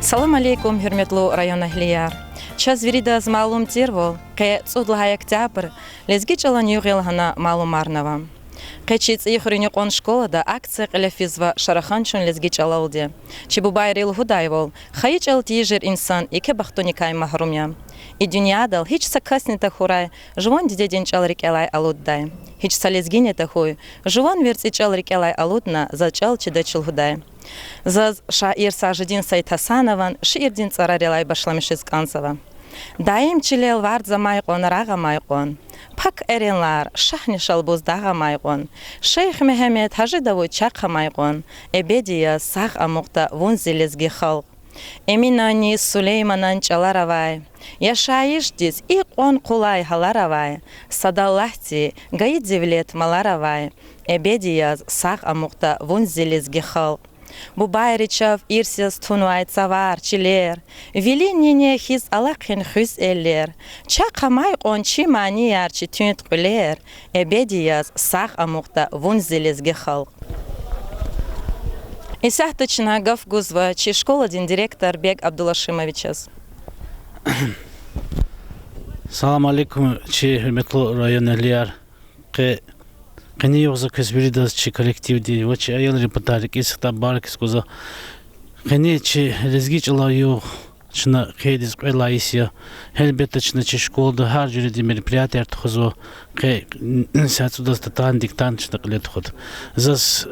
Салам алейкум, hürmetli rayon ahliler. Час вирида з малум тирвол, ке цудлага октябрь, лезги чалан югелхана малум арнава. Кечиц ихрюни кон школада акция калафизва шараханчун лезги чалалди. Чебубайрил худайвол, хаичал тижер инсан ике бахтуникай махрумя. И дюниадал хич сакаснита хурай, жвон деден чалрик элай алуддай. Хич салезгине тахуй, жвон верци чалрик элай алудна, зачал чедачил худай. Заз шаир сажидин сайтасанован, шиирдин царарелай башламишиз канцава. Даим чилел вардза майкон, рага майкон. Пак эренлар, шахни шалбуздага майкон. Шейх Мехамед хажидаву чака майкон. Эбедия сах амукта вунзилезги халк. Эминани Сулейманан чаларавай. Яшаишдис и он кулай халаравай. Садаллахти гаидзивлет маларавай. Эбедия сах амукта вунзилезги халк. Бубайричав ирсис тунуай цавар чилер. Вили нине хиз алакин хюз эллер. Чака майкон чи манияр чи тюнт кулер. Эбедия сах амукта вунзилезги халк. Исахточна гавгузва, чи школадин директор Бек Абдулашимовичас. Салам алейкум, чи hürmetli rayon ehliler. Кени йогза көсбиридас чи коллективди, вот чи аял репортарик, исихта барк искуза. Кени чи резгичала йог, чина кейдис квела исия. Хелбетта чина чи школда хар жюриди мероприятия артхузо. Кей сяцудас татан диктант чина кылет худ. Зас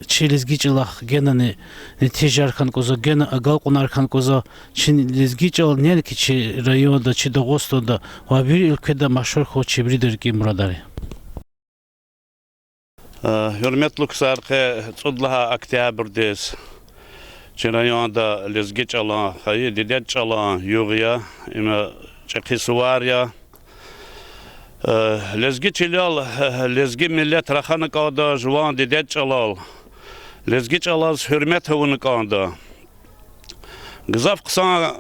чи резгичала гена не тежархан куза, гена агалкунархан куза. Чи резгичала нелки чи районда, чи догостода. Вабир ülkede машур хо чи бридер ки мурадари. Hürmetli kusarkı Çudlaha Oktyabr'dayız. Çinayonda lezgiç alan, hayır didet alan yuğya, ima çakısı var ya. Lezgiç ilal, lezgi millet rahanı kaldı, juvan didet alal. Lezgiç alaz hürmet havunu kaldı. Gızaf kısa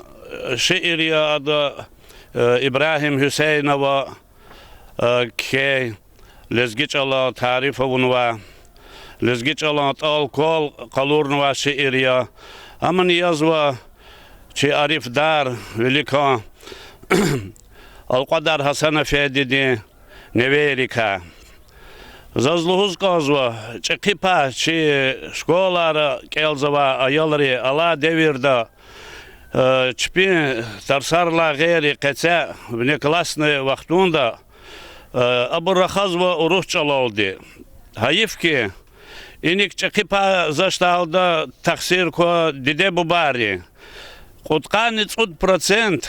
şiiriya adı İbrahim Hüseyinova ki لزگیچ الله تعریف ونوا لزگیچ الله alkol kalornوا şiiriya ama niyazwa çi arif dar velika alqadar Hasan Efendi neverika zazluhuz kazwa çekipa çi şkolara kelzava ayalri ala devirde çpi tarsarla gayri qetsa ne klasne vaxtunda Абу Рахазва урух чалалди. Хаифки иник чакипа зашталда таксир ко диде бубари. Куткани 100%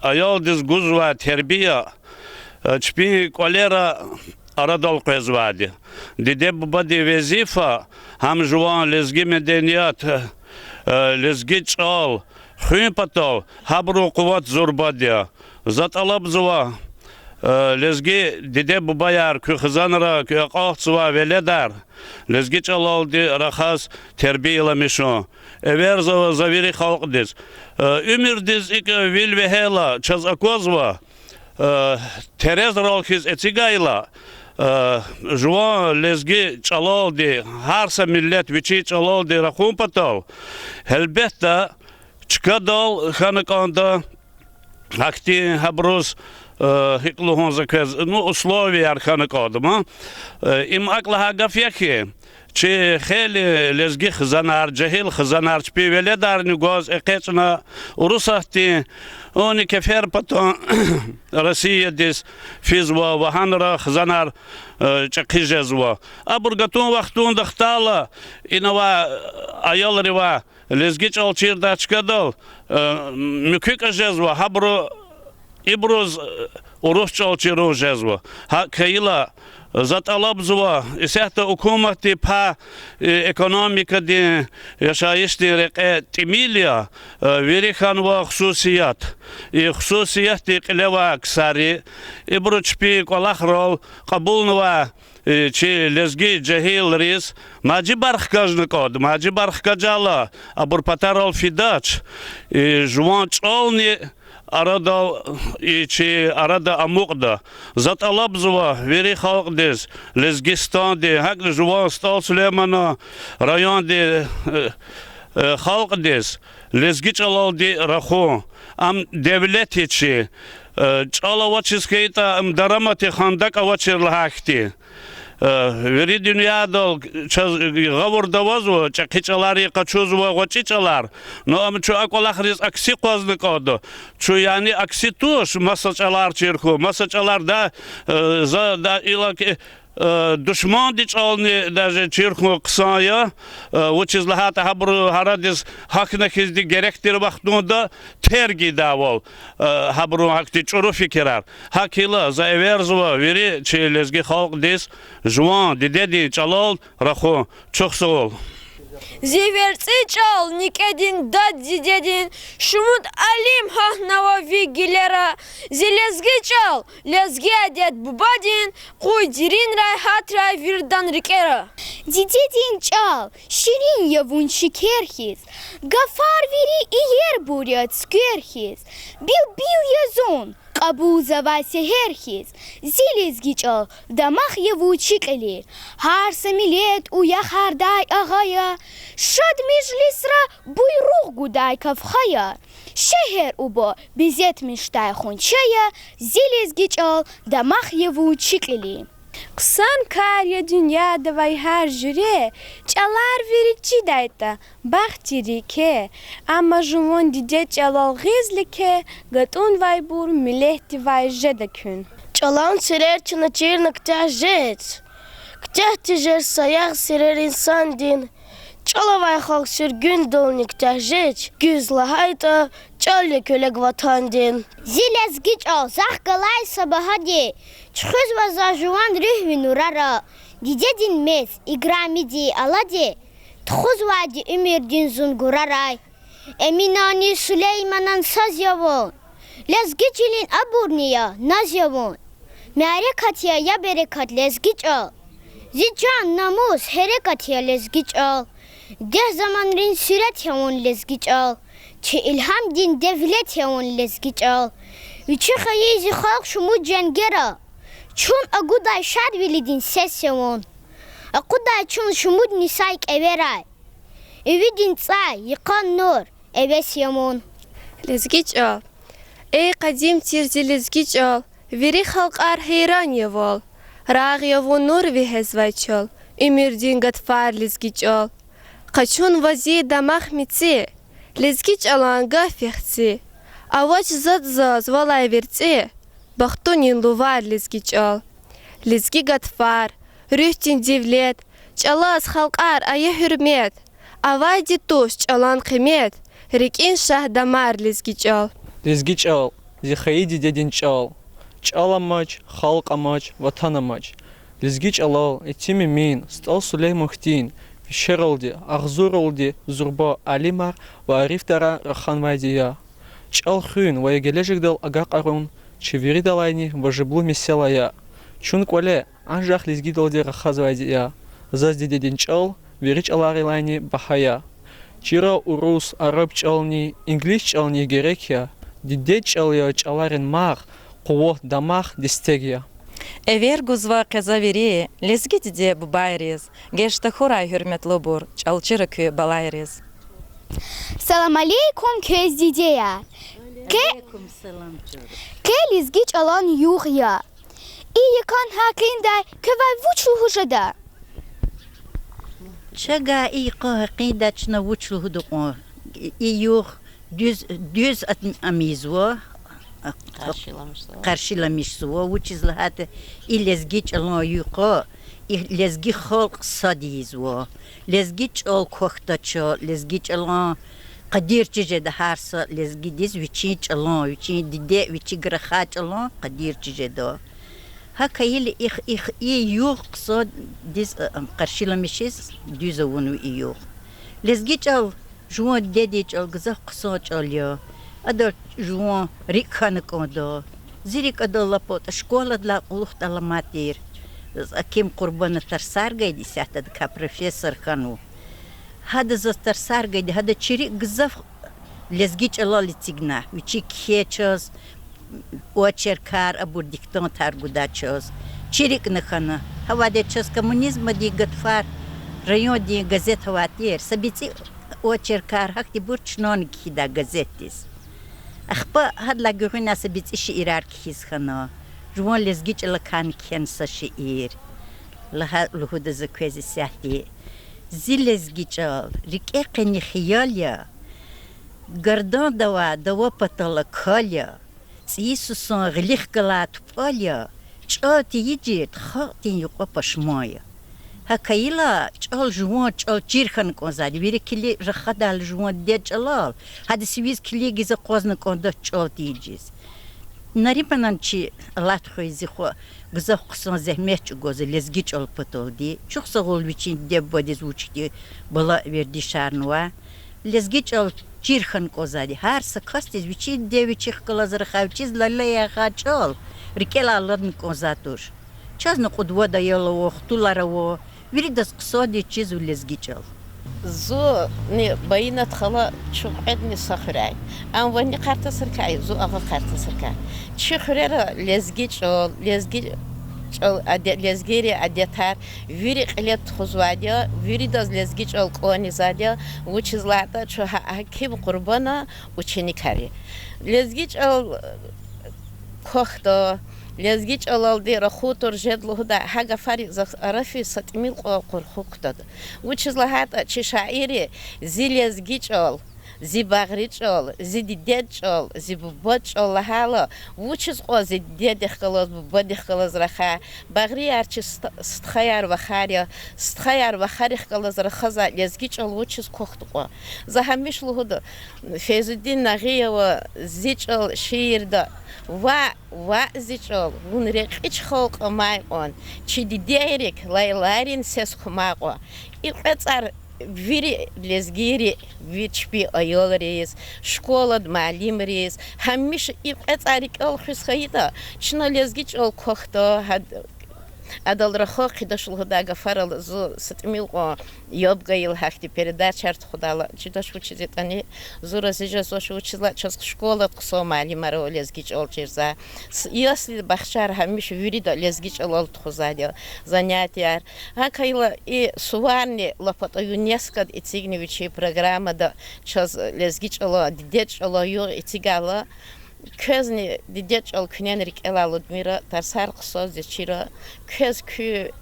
аял диз гузва тербия чпи колера арадал кезвади. Диде бубади везифа хам жуан лезги меденият лезги чал хюпатал хабру куват зурбадия. Заталабзва lezgi dide bubayar kızanıra kağıtsıva veledar lezgi çalaldı rahas terbiyelemişo everzava zaviri halkdiz ümirdiz ik vil ve hela çazakozva terez ralkiz etigayla juan lezgi çalaldı harsa millet viçi çalaldı rakumpatal elbette çıkadal hanıkanda hakti habruz Хиклугон заказ, ну, условия арханакодма. Им аклага гафяхи. Чи хели лезги хзанар, джахил хзанар, чпи веледарни гоз, экечна урусахти, они кефер потом Россия дис физва, ваханра хзанар, чакижезва. А бургатун вахтун дахтала, инова аялрива, лезги чалчирдачкадал, мюкика жезва, хабру İbruz uruş çalçırı jezva. Ha kayla zat alabzva isehte hükümeti pa ekonomika di yaşayış di reke timilya verihan va hususiyat. Hususiyat di qleva aksari İbruç pi kolakhrol qabulnva çi lezgi cahil riz maci barx kajnikod maci barx kajala abur patarol fidaç jwan çalni arada içi arada amukda zat alabzva veri halkdez Lezgistan de hak juvan stal Süleymana rayon de халк дес лезги чалалди раху ам девлети чи чалавачискейта ам дарамати хандак авачирлахти вери dünyada gavurdavazı çakıçaları kaçuzva kaçıçalar no am şu akolahriz aksi kozluk oldu şu yani aksi tuş masaçalar çirku masaçalar da za da ilaki düşman diçalni даже çirku kısaya uçizlahata habru haradis hakına kizdi gerektir vaktunda tergi davol habru hakti çuru fikirar hakila za everzva veri çelezgi halk des juan dedi çalal rahu çok sağ ol Зиверцы чал, никедин дат дидедин, шумут алим хахнава вигилера, зелезги чал, лезги адет бубадин, куй дирин рай хат рай вирдан рикера. Дидедин чал, ширин явун шикерхиз, гафар вири иер бурят скерхиз, бил язон. Абуза Вася Херхиз, зилезги чал, дамах яву чикали, хар самилет уя хардай агая, шад межлисра буйрух гудай кавхая, шехер убо безет миштай хунчая, зилезги чал, дамах яву чикали. Ксан карья dünya давай her jüre, çalar verici dayta, bahtiri ke, ama jumon dide çalal gizli ke, gatun vay bur milehti vay jedekün. Çalan sirer çınacır nıktah jet, ktah tijer sayaq sirer insan din, çalavay halk sürgün dol nıktah jet, güzla hayta, çalya kölek vatan din. Zilezgi çal, zah galay sabahadi, çıkız vaza juvan rühvin urara, didedin mes, igramidi aladi, tkuz vadi ümirdin zunguraray, eminani Süleymanan saz yavon, lezgicilin aburniya naz yavon, merekatiya ya berekat lezgi çal, zican namus herekatiya lezgi çal, deh zamanrin süret yavon lezgi çal, çi ilham din devlet yavon lezgi çal, üçü hayizi halk şumu cengera, çun aguday şad vilidin ses yavon, aguday çun şumud nisayk everay, evidin tsay yıkan nur eves yavon. Lezgi çal, ey kadim tirzi lezgi çal, veri halk ar heyran yavol, rağ yavon nur vi hezvay çal, ümirdin gatfar lezgi çal, kaçun vazi damah mitsi, lezgi çalan gafihsi, avaç zat zaz valay vertsi, Бахтунин лувар лезги чал, лезги гатфар, рюхтин девлет, чалас халкар ая хюрмет, авайди туш чалан кемет, рекин шах дамар лезги чал. Лезги чал, зихаиди дедин чал, чал амач, халк амач, ватан амач. Лезги чалал, этими мин, стал Сулей Мухтин, Вишералди, Ахзуралди, Зурба Алимар, Варифтара Раханвайдия. Чал хюн, ваягележик дал агакарун, Чевери далайни вожеблу меселая. Чун квале анжах лезги далди рахазвайдия. Зазди дедин чал, верич алари лайни бахая. Чира урус араб чални, инглиш чални герекия. Диде чалия чаларин мах, куво дамах дистегия. Эвер гузва казавери, лезги диде бубайрез, гешта хурай hürmetli bur, çalçırı kü balayrez. Salam aleykum köz dideya. Ke lezgi çalan yuğya. İyi kan hakinde kövay vuçlu hujada. Çaga iyi kahqida çna vuçlu huduk. İyuh düz amizvo. Karşılamışsvo. Vuçizlahat ilezgi çalan yuqa. Lezgi halk sadizvo. Lezgi çal kohta çal. Lezgi çalan قدير تجي ده هارس لزجي ديز ويشي تشلون ويشي دي ويشي غرخات تشلون قدير تجي ده هكا يلي إخ يوخ صاد ديز قرشيلا مشيس دوزونو يوخ لزجي تشل جوان ديدي تشل غزا قصا تشل يا أدر جوان ريكانك أدا زيرك أدا لابوت شكولا دلا قلوخ تلاماتير أكيم قربان ترسار جاي ساعة دكا بروفيسور كانوا هذا زستر سارجد هذا شريك جزف لزجيج الله لتجنا وشيك هيتشوز وشر كار أبو دكتور تارجوداتشوز شريك نخنا هوا ده تشوز كومونيزم دي قطفار ريون دي غازيت هواتير سبيتي очеркар хакти бурчнон кида газеттис. Ахпа хадла гуринаса бит иши ирар кис хана. Жуан лезгич лакан кенса шиир. Лаха лухуда заквези сяхти. Зилезгичал, рике қени хиялья. Гардан дава патала калya. Иисусон глих галат палya. Чати йидит хатин юqa пашмая. Hakayla çal juan çal çirxan konzadi veri kili raxadal juan de çalal. Hadi siviz kili gize qozna konda çal diyeceğiz. Naripanan çi Allah xoyzi xo gize qson zehmet goze lezgi çal patoldi. Çok sağol biçin de bodiz uçti bala verdi şarnwa. Lezgi çal çirxan konzadi her sakastis biçin de biçix kalazır xavçiz lalaya xaçal. Rikela Allah'ın konzatur. Çazna qudva da yalo xtularawo Виридас ксоди чизу лезгичал. زو نی باید خلا چقدر نسخره. ام ونی قرط سرکای زو آقا قرط سرکای. چه خره را لزگیری عدیتر ویری قلیت خوزوادیا ویری داز لزگیچال قوانی زادیا و چیزلاتا چه هکیم قربانا و چنی کاری. لزگیچال کختا لزگیچ آلالدی را خودتر جدله دا هاگا فری زرافی ستمیل قرخوک داد. و چیزلهات چه شاعری زی لزگیچ آل زی باغریچ آل زی دیدچ آل زی ببچ آل لحالا و چیز زی دیده خلاص ببده خلاص رخا باغری ارچ استخیار و خاری خلاص رخزا لزگیچ آل و چیز کوخت قا. زهمیش لهود فیزدین نغیه و زیچ آل شیر دا و زیچال اون رقیچ خلق مایون چی دیدیریک لایلارین سس خماقو ایقطر ویری لزگیری ویچپی آیال ریز شکولد معلم ریز همیشه ایقطر ال خیسخیدا چنا لزگیچ ال کوختا هد Адал рахок дошел худага фарал зу сатмилко ёбгаил хахти передача арт худала чидаш учит они зура сейчас учила час школа ксома лимаро лезгич олчерза если бахшар хамиш вирида лезгич ол тхузадя занятия акайла и суварни лапата юнеска итигневичи программа да час лезгич ол дидеч ол ю итигала Közni didech al künenrik elalud mira tarsar qsoz de chira köz kü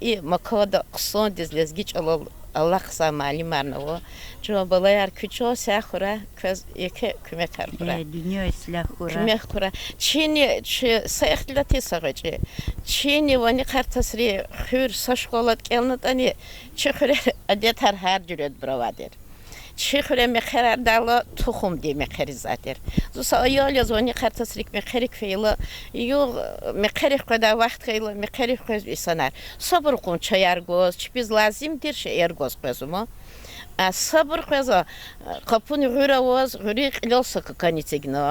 i makada qson dizlezgich al Allah qsa malimarna o jo balayar küço sakhura köz yeke kümekar bura dünya islahura kümekura çini sayxlati sagaci çini vani qartasri khur sashqolat kelnatani çkhre adetar har jured bravader چخوره مخیر دالا تخم دی مخیری زاتر. زوسا ایالی زونی خرطسریک مخیری فیلا یو مخیری خدا وقت خیلا مخیری خود بیسانر. صبر کن چیار گوز چیز لازم دیرش ایر گوز قزوما. صبر خدا قپونی غیره واز غریق ایلس کنی تیگنا.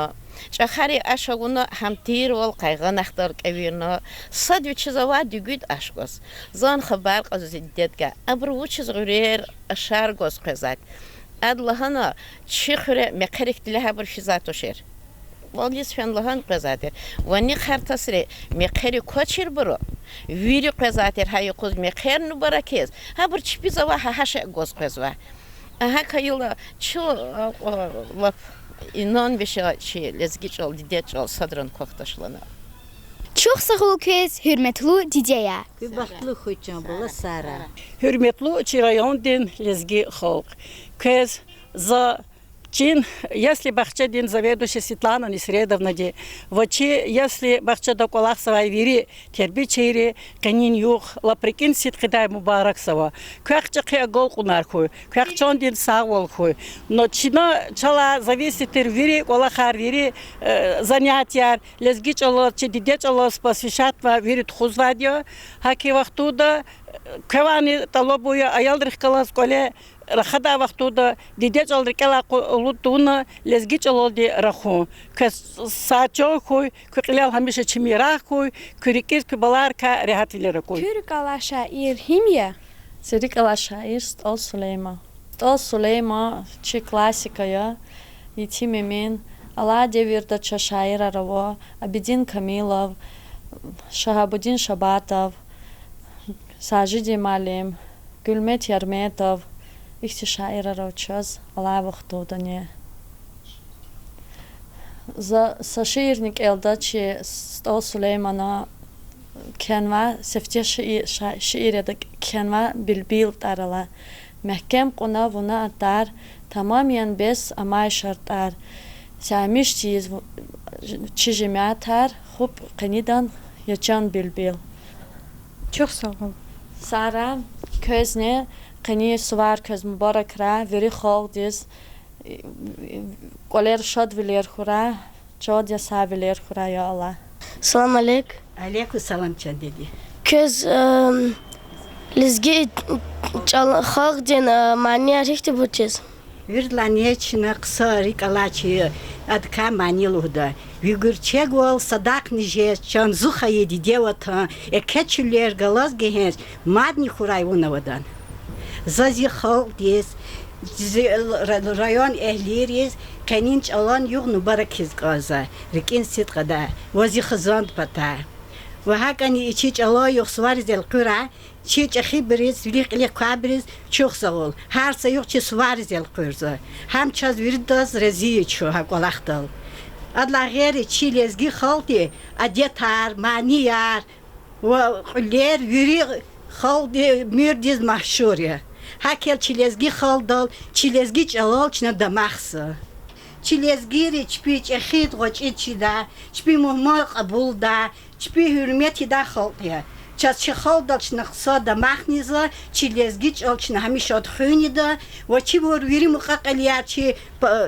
چخاری اشاگونا هم تیر ول قایق نختار کیوینا. صد چیز وادی گود اشگوز. زان خبر قز دیدگا. ابرو چیز غیر اشار گوز قزات. Adlahana çiğre mekarik dileha bir fizat oşer. Valis fenlahan qazater. Vani xartasre mekari koçir buru. Viri qazater hay qoz mekar nu barakez. Ha bir çipiza va haşa goz qazva. Aha kayla çu lap inan beşa çi lezgiç ol didet ol sadran qoqtaşlana. Çox sağ ol kez, hürmetli dideya. Baxtlı xoycan bola sara. Hürmetli Чирайондин лезги халк. Кез за чин, если бахчадин заведующая Светлана Несредовна де, вачи, если бахчада колах савай вири, терби чейри, канин юх, лаприкин ситкидай мубарак сава. Квахча кия гол кунар хуй, квахчондин савол хуй. Но чина чала зависит вири, колахар вири, занятия, лезги чала, чедиде чала посвящатва вири тхузвадья, хаки вахтуда, кавани талобуя, аялдрих калас коле, Рахада вахтуда дидеч алдрикала лутуна лезгич алоди раху кас сачо хуй куклал хамиша чимирах хуй курикис кубаларка рехатвилера хуй Kürkala şair himya Sirikala şair Stol Suleyma Stol Suleyma çi klasika ya Yitimemin Allah devirda ça şair aravo Abidin Kamilov Shahabudin Shabatov Sajid Malim Gülmet Yarmetov ихти шаира раучаз ала вахтудане за саширник элдачи стол Сулеймана kenva sefte şiire de kenva bilbil tarala mahkem qona buna atar tamamen bes amay şartlar samiş çiz çijematar hop qanidan yaçan bilbil çok sağ ol. Sara közne qani suvar köz mübarek ra veri xog diz qoler şad viler xura çod ya saviler xura ya Allah. Salam aleyk. Aleykum salam çan dedi. Köz lezgi xalq din maniya rikti buçiz. Вирлане чина ксари калачи адка манилуда. Вигурче гол садак ниже чан зуха еди девата экечулер галаз гехен мадни хурайвунавадан. Зази халк дес район эhleriz канинч алан юг нубаракиз газа. Рикин сит гада. Вози хазанд пата. وهكذا يشيج الله يخسوار ذي القرى شيج أخي بريز وليق لي كابريز شوخ زغول هار سيوخ شي سوار ذي القرى هم چاز ويرداز رزي شو هكول أختل أدلا غير شي لزجي خالتي أديتار مانيار وقلير ويري خالتي ميرديز محشوريا هكيل شي لزجي خالدل شي لزجي جلال شنا دمخسه Çilezgiri çpi çexit qoç içida çpi muhmal qabul da çpi hürmeti da xalqya ças çxaldal çnaqsa da maxniza çilezgiç alçna hamish odxuni da ve çi vor viri muqaqaliya çi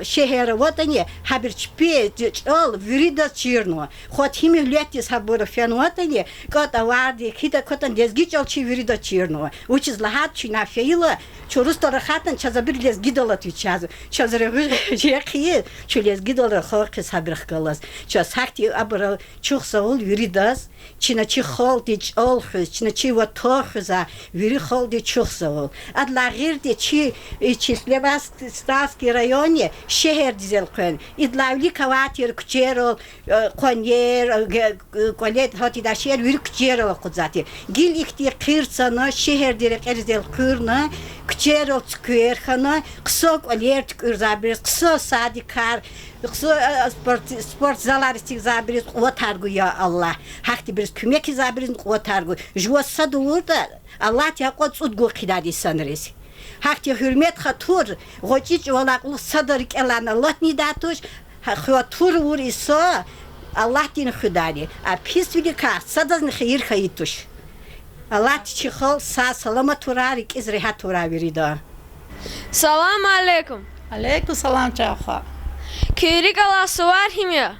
şehir vatani habir çpi çal viri da çirno xot himilyatis habur fen vatani qata vardi khita kotan lezgiç al çi viri da çirno uçiz lahat çina feila çorustora xatan çazabir lezgidala tüçaz çazre jeqi çilezgidala xalqis habir xalas ças hakti abra çox savul viri das çina çi xalti çal çina çi vatoxza viri xalti çox savul adla girdi çi çislevas stavski rayoni şehir dizelqen idlavli kavatir kuçero konyer kolet hati da şehir viri kuçero quzati gil ikti qirsana şehir direk erzel qurna kuçero tskwerxana qsok alert qırzabir qso sadikar qso sport zalaristik zabiriz quvatargu ya Allah hakti bir kümek zabiriz quvatargu jwasa durda Allah ya qotsud go qidadi sanres hakti hürmet khatur goçiç olaqlı sadarik elan Allah nidatuş khatur vur isa Allah din khudani a pis vilika sadazn khayr khaytuş Allah çixol sa salamat turarik izrihat turavirida Salam aleykum. Aleykum salam çaxa. Kirik Allah suvar himya.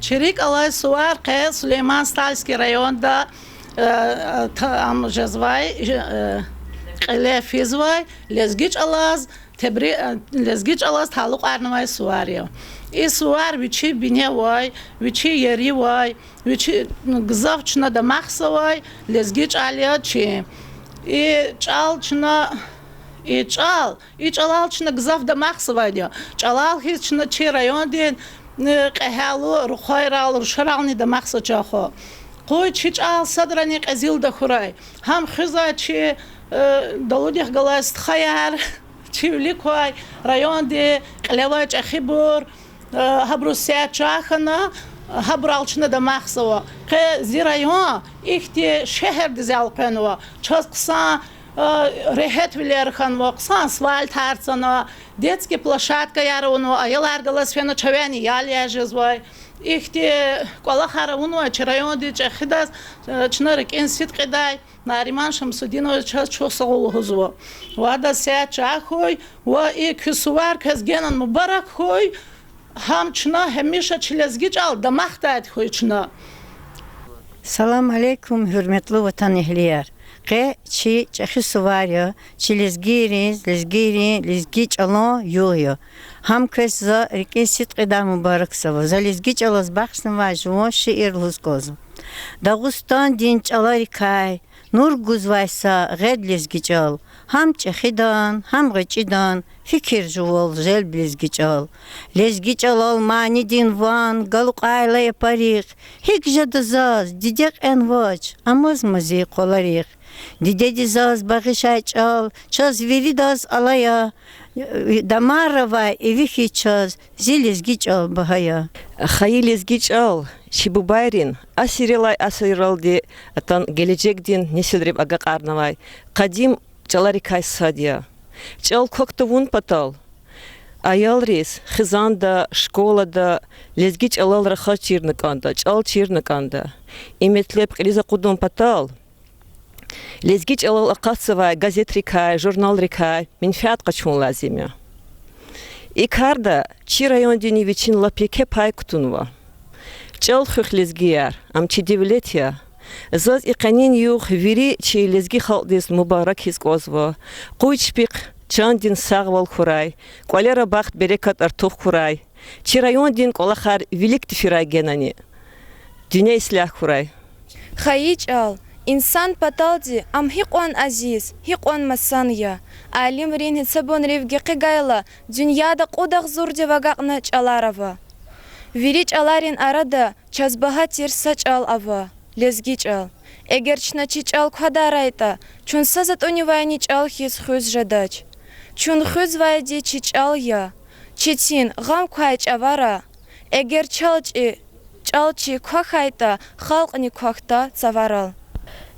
Çirik Allah suvar qe Süleyman Stalski rayonda tam jazvay qile fizvay lezgiç alaz tebri lezgiç alaz taluq arnavay suvaryo i suvar viçi bine vay viçi yeri vay viçi gzavçna da maxsavay lezgiç alya çi i çalçna i çalalçna gzav da maxsavay diyor çalal hiçna çi rayon din qehalu rukhayral rusharalni da maxsaçaxo qoy çi çal sadrani qazil da xuray ham khiza çi Долудих галаст хаяр чивликвай район де клевач ахибур хабрусия чахана хабралчна да махсова ке зи район ихти шехер дизалқенова часксан рехет вилерханва қсан асфальт харцана детский площадка яровну аялар галас фено чавяни ялия жезвай ихти колахаровну район де чахидас чнарик инсит қидай Нариман Шамсудинова час чосагол хозва. Вада се чахой, ва и ксувар казгенан мубарак хой, хамчна хемиша чилезгич al damaqtat hoychna. Salam aleykum hürmetli vatan ehliyer. Qe çi çexi suvarya çilezgiriz lezgiç alo yoyo. Ham kesa rikisit qida mubarak sava. Zalezgiç alas baxsın va jvo şiir luzkoz. Dağıstan dinç alarikay Nur guzvaysa ged lezgiçal ham çexidan ham gıçidan fikir juvol zel lezgiçal lezgiçal almani din van galuqayla parik hik jadazaz didek envaç amaz mazi qolarik Дидеди заз багишай чал, час виридаз алая, дамарова и вихи час, зилезги чал багая. Хайилезги чал, Шибубайрин, асирилай асиралди, атан гелечегдин несилреб ага карнавай, кадим чаларикай садия. Чал коктовун патал. Аялрис, хизанда, школада, лезги чалал раха чирнаканда, чал чирнаканда. Иметлеп килиза кудун патал. Лезги чалал акасывай, газет рикай, журнал рикай, минфиат качун лазимя. Икарда, чи район дини вичин лапике пай кутунва. Чал хух лезгияр, амчи девлетия. Заз иканин юх вири чи лезги халдис мубарак хискозва. Куйчпик чандин сагвал хурай, квалера бахт берекат артух хурай. Чи район дин колахар велик тифирай генани. Дюня ислях хурай. Хаич ал, инсан паталди ам хиқван азиз, хиқван масания. Алим рин хитсабон ревге қигайла, дюняда қудақ зур девагақна чаларава. Вирич аларин арада чазбаха тирсач ал ава, лезгич ал. Эгерчна чич ал квадарайта, чун сазат унивайнич ал хиз хуз жадач. Чун хуз вайди чич ал я, читин гам квайч авара. Эгер чалчи квахайта, халқни квахта цаварал.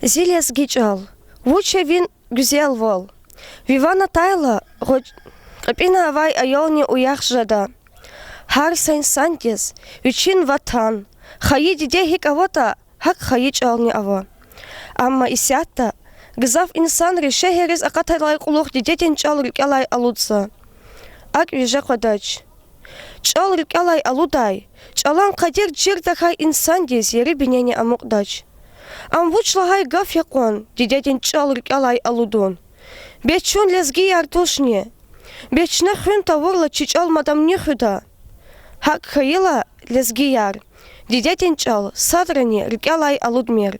Зилезгич ал, вуче вин гюзел вол. Вивана тайла, капина авай айолни уях жада. Хар сайн сантис, учин ватан, хаи диде хик авота, хак хаич ални ава. Амма исята, гзав инсан решехерез акатайлай кулух дидетен чал рикалай алудса. Ак виже квадач. Чал рикалай алудай, чалан кадир джирдахай инсан дез ери бинени амукдач. Ам вучлагай гаф якон, дидетен чал рикалай алудон. Бечун лезги ярдушне, бечна хун таворла чичал мадам нехуда. Хак хаила лезги яр, дидетен чал садрани рикалай алудмер.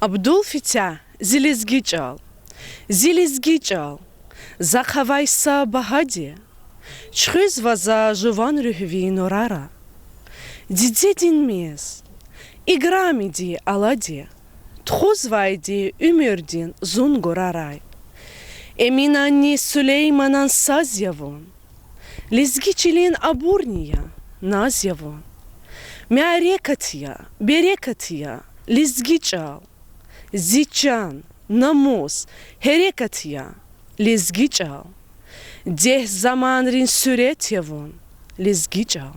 Абдул Фитя, зилезги чал, захавайса багади, чхыз ваза жуван рюхви норара, дидедин мес, играмиди алади, тхузвайди умердин зунгурарай, эминани Сулейманан сазьявон, лезги чилин абурния назьявон, мярекатия, берекатия, лезги чал. Зичан, намус, херекатия, лезгичал. Дех заман рин суретьявон, лезгичал.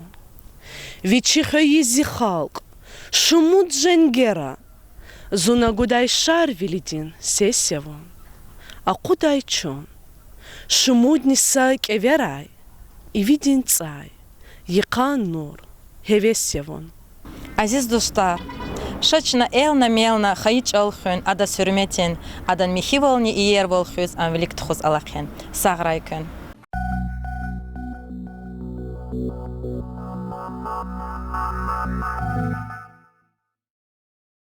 Вичихаи зихалк, шумут женгера, зунагудай шар велидин сесьявон. А кудай чон, шумудни сай кеверай, и видин цай, якан нур, хевесьявон. Азиз достар, шачна элна мелна хаич алхын ада сүрметен адан михи волни иер волхыз ан велик тхуз алахен саграйкын.